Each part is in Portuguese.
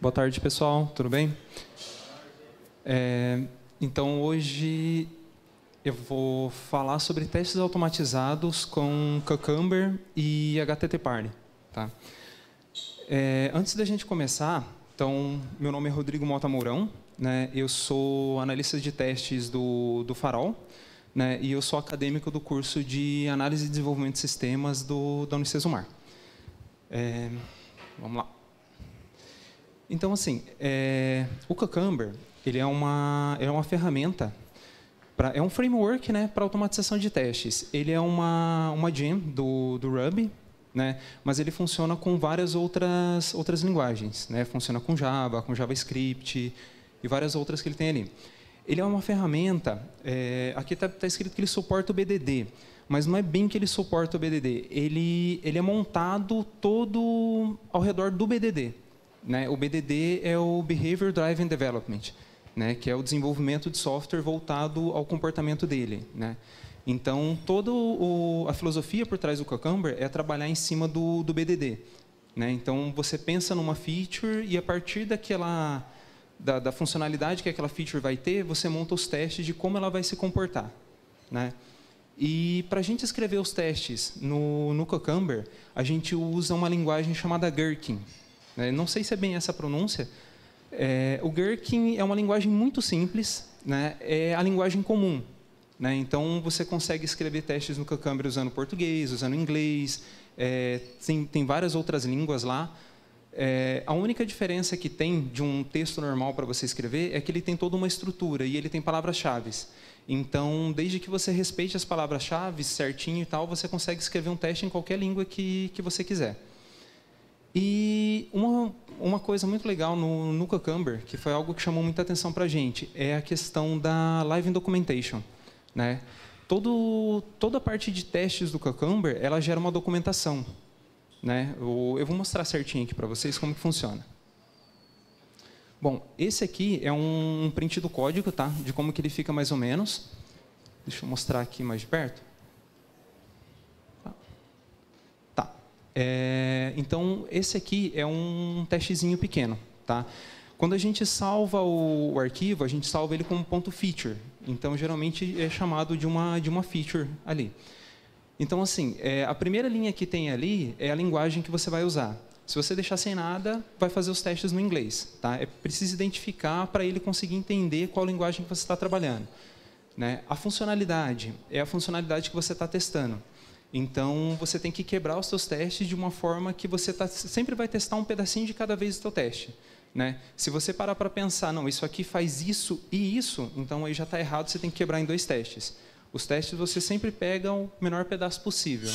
Boa tarde, pessoal. Tudo bem? Então, hoje eu vou falar sobre testes automatizados com Cucumber e HTTParty. Tá? Antes da gente começar, então, meu nome é Rodrigo Mota Mourão, né? Eu sou analista de testes do Farol, né? E eu sou acadêmico do curso de Análise e Desenvolvimento de Sistemas da Unicesumar. Vamos lá. Então, assim, o Cucumber ele é uma ferramenta, é um framework, né, para automatização de testes. Ele é uma gem do Ruby, né, mas ele funciona com várias outras linguagens. Né, funciona com Java, com JavaScript e várias outras que ele tem ali. Ele é uma ferramenta, aqui está escrito que ele suporta o BDD, mas não é bem que ele suporta o BDD. Ele é montado todo ao redor do BDD. Né? O BDD é o Behavior Driven Development, né? Que é o desenvolvimento de software voltado ao comportamento dele. Né? Então, toda a filosofia por trás do Cucumber é trabalhar em cima do BDD. Né? Então, você pensa numa feature e, a partir da funcionalidade que aquela feature vai ter, você monta os testes de como ela vai se comportar. Né? E, para a gente escrever os testes no Cucumber, a gente usa uma linguagem chamada Gherkin. Não sei se é bem essa a pronúncia. O Gherkin é uma linguagem muito simples, né? É a linguagem comum. Né? Então, você consegue escrever testes no Cucumber usando português, usando inglês, tem várias outras línguas lá. A única diferença que tem de um texto normal para você escrever é que ele tem toda uma estrutura e ele tem palavras-chave. Então, desde que você respeite as palavras-chave certinho e tal, você consegue escrever um teste em qualquer língua que você quiser. E uma coisa muito legal no Cucumber, que foi algo que chamou muita atenção para a gente, é a questão da Live Documentation. Né? Toda a parte de testes do Cucumber, ela gera uma documentação. Né? Eu vou mostrar certinho aqui para vocês como que funciona. Bom, esse aqui é um print do código, tá? De como que ele fica mais ou menos. Deixa eu mostrar aqui mais de perto. Então, esse aqui é um testezinho pequeno. Tá? Quando a gente salva o arquivo, a gente salva ele como .feature. Então, geralmente, é chamado de uma feature ali. Então, assim, a primeira linha que tem ali é a linguagem que você vai usar. Se você deixar sem nada, vai fazer os testes no inglês. Tá? Precisa identificar para ele conseguir entender qual linguagem que você está trabalhando. Né? A funcionalidade é a funcionalidade que você está testando. Então, você tem que quebrar os seus testes de uma forma que você sempre vai testar um pedacinho de cada vez do seu teste. Né? Se você parar para pensar, não, isso aqui faz isso e isso, então aí já está errado, você tem que quebrar em 2 testes. Os testes você sempre pega o menor pedaço possível.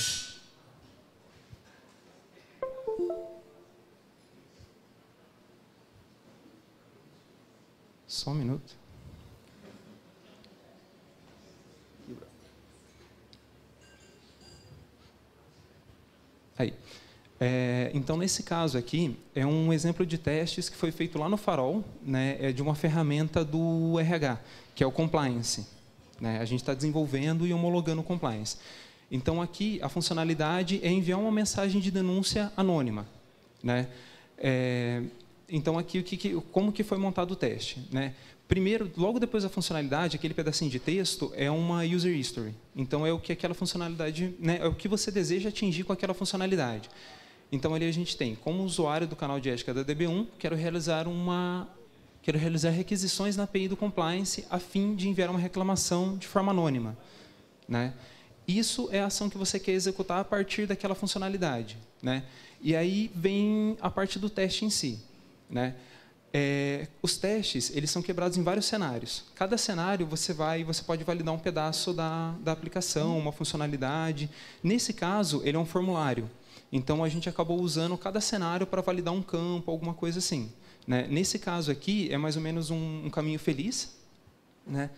Só um minuto. Aí. Então, nesse caso aqui, é um exemplo de testes que foi feito lá no Farol, né, de uma ferramenta do RH, que é o Compliance. Né? A gente está desenvolvendo e homologando o Compliance. Então, aqui, a funcionalidade é enviar uma mensagem de denúncia anônima. Né? Então, aqui, como que foi montado o teste? Né? Primeiro, logo depois da funcionalidade, aquele pedacinho de texto é uma user history. Então, é o que aquela funcionalidade, né, é o que você deseja atingir com aquela funcionalidade. Então, ali a gente tem, como usuário do canal de ética da DB1, quero realizar requisições na API do Compliance a fim de enviar uma reclamação de forma anônima. Né? Isso é a ação que você quer executar a partir daquela funcionalidade. Né? E aí vem a parte do teste em si. Né? Os testes eles são quebrados em vários cenários. Cada cenário você pode validar um pedaço da aplicação, uma funcionalidade. Nesse caso, ele é um formulário. Então, a gente acabou usando cada cenário para validar um campo, alguma coisa assim. Né? Nesse caso aqui, é mais ou menos um caminho feliz. Né?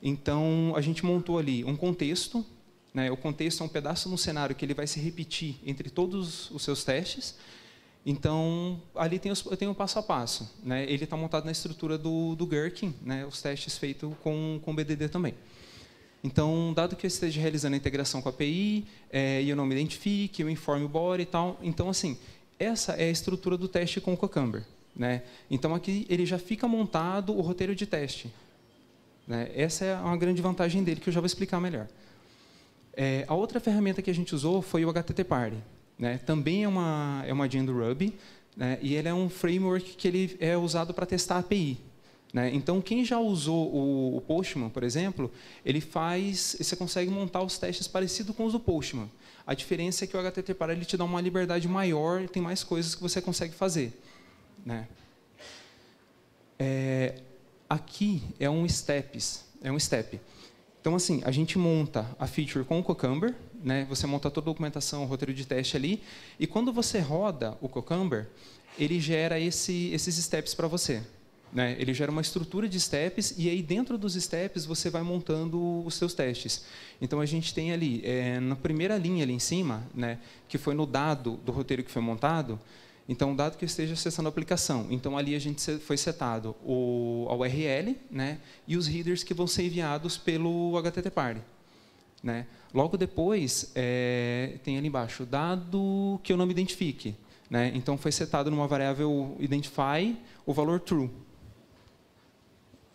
Então, a gente montou ali um contexto. Né? O contexto é um pedaço no cenário que ele vai se repetir entre todos os seus testes. Então, ali tem o passo a passo. Né? Ele está montado na estrutura do Gherkin, né? Os testes feitos com BDD também. Então, dado que eu esteja realizando a integração com a API, e eu não me identifique, eu informe o body e tal. Então, assim, essa é a estrutura do teste com o Cucumber. né? Então, aqui ele já fica montado o roteiro de teste. Né? Essa é uma grande vantagem dele, que eu já vou explicar melhor. A outra ferramenta que a gente usou foi o HTTParty. Né? Também é uma engine do Ruby, né? E ele é um framework que ele é usado para testar a API. Né? Então, quem já usou o Postman, por exemplo, você consegue montar os testes parecidos com os do Postman. A diferença é que o HTTParty ele te dá uma liberdade maior, tem mais coisas que você consegue fazer. Né? Aqui é um step. Então, assim, a gente monta a feature com o Cucumber, né? Você monta toda a documentação, o roteiro de teste ali, e quando você roda o Cucumber, ele gera esses steps para você. Né? Ele gera uma estrutura de steps, e aí dentro dos steps você vai montando os seus testes. Então, a gente tem ali, na primeira linha ali em cima, né, que foi no dado do roteiro que foi montado, então, dado que eu esteja acessando a aplicação, então ali a gente foi setado a URL, né, e os headers que vão ser enviados pelo HTTParty. Né? Logo depois, tem ali embaixo, dado que eu não me identifique. Né? Então, foi setado numa variável identify o valor true.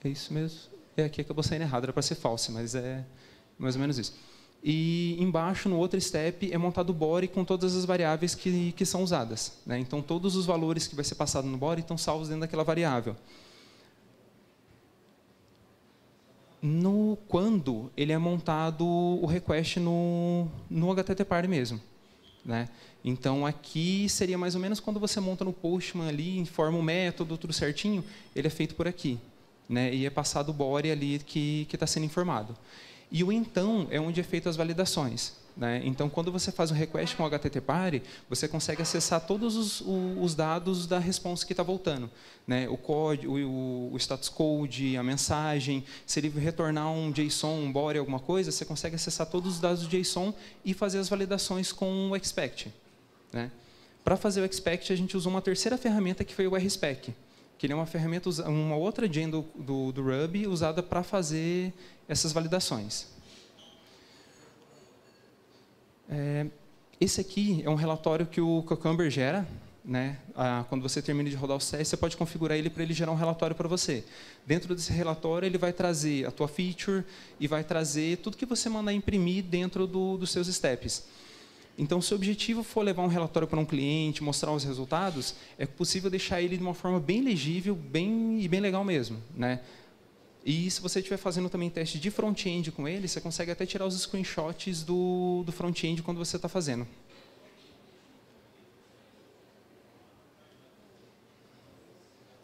É isso mesmo? Aqui acabou saindo errado, era para ser false, mas é mais ou menos isso. E embaixo, no outro step, é montado o body com todas as variáveis que são usadas. Né? Então, todos os valores que vai ser passado no body estão salvos dentro daquela variável. Quando ele é montado o request no HTTParty mesmo. Né? Então, aqui seria mais ou menos quando você monta no Postman ali, informa o método, tudo certinho, ele é feito por aqui. Né? E é passado o body ali que está sendo informado. E o então é onde é feito as validações. Né? Então, quando você faz um request com o HTTParty, você consegue acessar todos os dados da resposta que está voltando. Né? O código, o status code, a mensagem. Se ele retornar um JSON, um body, alguma coisa, você consegue acessar todos os dados do JSON e fazer as validações com o expect. Né? Para fazer o expect, a gente usou uma terceira ferramenta que foi o RSpec, que ele é uma ferramenta, uma outra engine do Ruby usada para fazer essas validações. Esse aqui é um relatório que o Cucumber gera. Né? Quando você termina de rodar os testes, você pode configurar ele para ele gerar um relatório para você. Dentro desse relatório, ele vai trazer a tua feature e vai trazer tudo que você mandar imprimir dentro dos seus steps. Então, se o objetivo for levar um relatório para um cliente, mostrar os resultados, é possível deixar ele de uma forma bem legível e bem legal mesmo. Né? E se você estiver fazendo também teste de front-end com ele, você consegue até tirar os screenshots do front-end quando você está fazendo.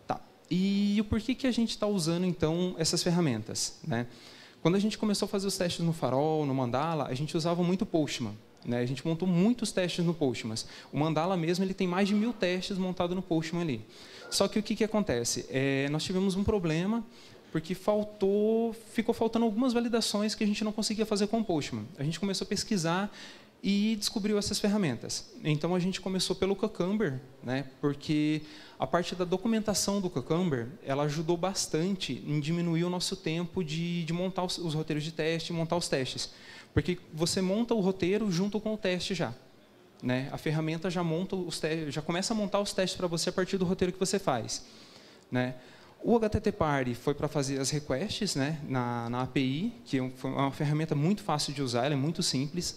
Tá. E o porquê que a gente está usando, então, essas ferramentas? Né? Quando a gente começou a fazer os testes no Farol, no Mandala, a gente usava muito Postman. Né? A gente montou muitos testes no Postman. O Mandala mesmo ele tem mais de 1000 testes montados no Postman ali. Só que o que acontece? Nós tivemos um problema, porque ficou faltando algumas validações que a gente não conseguia fazer com o Postman. A gente começou a pesquisar e descobriu essas ferramentas. Então, a gente começou pelo Cucumber, né? Porque a parte da documentação do Cucumber, ela ajudou bastante em diminuir o nosso tempo de montar os roteiros de teste, montar os testes. Porque você monta o roteiro junto com o teste já. Né? A ferramenta já começa a montar os testes para você a partir do roteiro que você faz. Né? O HTTParty foi para fazer as requests, né, na API, que foi uma ferramenta muito fácil de usar, ela é muito simples.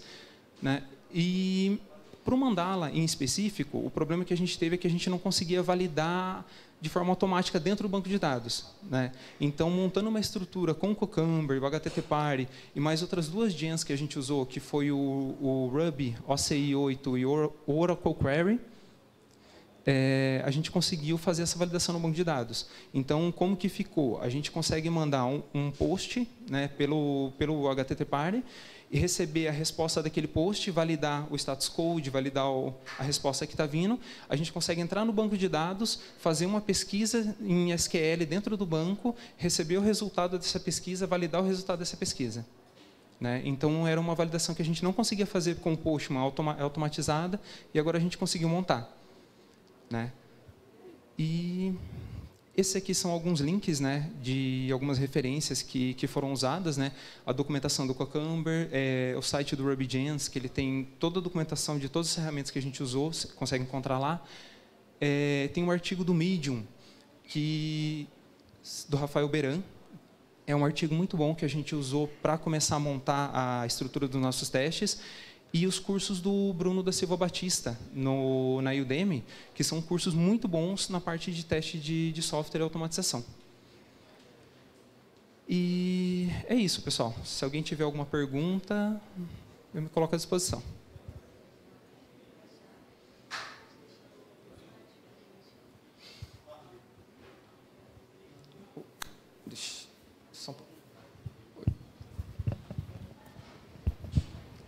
Né? E para o Mandala, em específico, o problema que a gente teve é que a gente não conseguia validar de forma automática dentro do banco de dados. Né? Então, montando uma estrutura com o Cucumber, o HTTParty e mais outras duas gens que a gente usou, que foi o Ruby OCI 8 e o Oracle Query, a gente conseguiu fazer essa validação no banco de dados. Então, como que ficou? A gente consegue mandar um post, né, pelo HTTParty e receber a resposta daquele post, validar o status code, validar a resposta que está vindo. A gente consegue entrar no banco de dados, fazer uma pesquisa em SQL dentro do banco, receber o resultado dessa pesquisa, validar o resultado dessa pesquisa. Né? Então, era uma validação que a gente não conseguia fazer com o Postman automatizada e agora a gente conseguiu montar. Né? E esses aqui são alguns links, né, de algumas referências que foram usadas. Né? A documentação do Cucumber, o site do RubyGems, que ele tem toda a documentação de todas as ferramentas que a gente usou, você consegue encontrar lá. tem um artigo do Medium, do Rafael Beran. É um artigo muito bom que a gente usou para começar a montar a estrutura dos nossos testes. E os cursos do Bruno da Silva Batista, na Udemy, que são cursos muito bons na parte de teste de software e automatização. E é isso, pessoal. Se alguém tiver alguma pergunta, eu me coloco à disposição.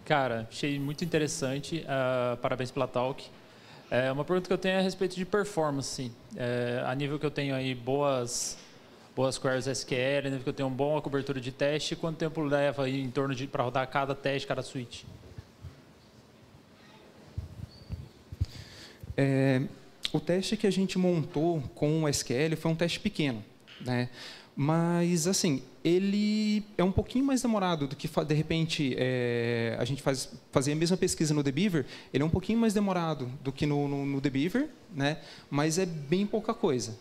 Cara, achei muito interessante. Parabéns pela talk. Uma pergunta que eu tenho é a respeito de performance. A nível que eu tenho aí boas queries SQL, a nível que eu tenho uma boa cobertura de teste, quanto tempo leva aí em torno de para rodar cada teste, cada switch? O teste que a gente montou com o SQL foi um teste pequeno, né? Mas, assim, ele é um pouquinho mais demorado do que, de repente, a gente fazer a mesma pesquisa no Debeaver. Ele é um pouquinho mais demorado do que no Debeaver, né? Mas é bem pouca coisa,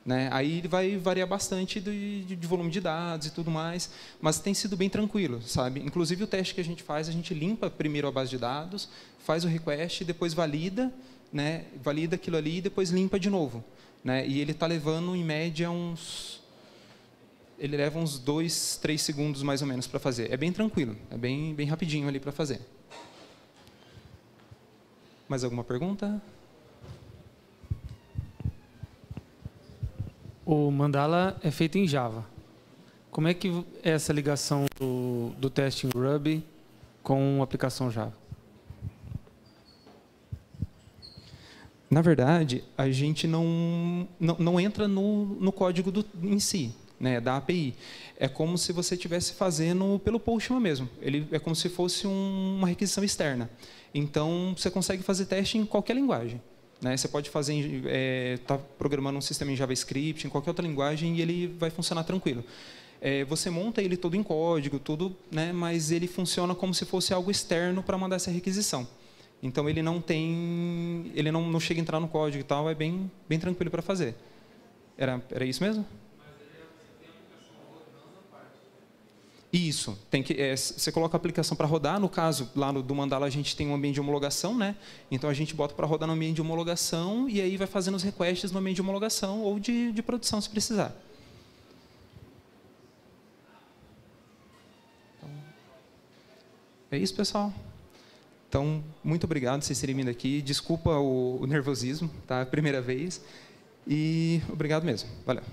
né? Aí ele vai variar bastante de volume de dados e tudo mais, mas tem sido bem tranquilo, sabe? Inclusive, o teste que a gente limpa primeiro a base de dados, faz o request, depois valida, né? Valida aquilo ali e depois limpa de novo, né? E ele está levando, em média, ele leva uns 2, 3 segundos, mais ou menos, para fazer. É bem tranquilo, é bem rapidinho ali para fazer. Mais alguma pergunta? O Mandala é feito em Java. Como é que é essa ligação do teste em Ruby com a aplicação Java? Na verdade, a gente não entra no código em si, né, da API. É como se você estivesse fazendo pelo Postman mesmo. Ele é como se fosse uma requisição externa. Então, você consegue fazer teste em qualquer linguagem, né? Você pode fazer, tá programando um sistema em JavaScript, em qualquer outra linguagem, e ele vai funcionar tranquilo. Você monta ele todo em código, tudo, né, mas ele funciona como se fosse algo externo para mandar essa requisição. Então, ele não chega a entrar no código e tal, é bem tranquilo para fazer. Era isso mesmo? Isso, você coloca a aplicação para rodar. No caso, lá do Mandala, a gente tem um ambiente de homologação, né? Então, a gente bota para rodar no ambiente de homologação e aí vai fazendo os requests no ambiente de homologação ou de produção, se precisar. Então, é isso, pessoal. Então, muito obrigado por vocês terem vindo aqui. Desculpa o nervosismo, tá? Primeira vez. E obrigado mesmo. Valeu.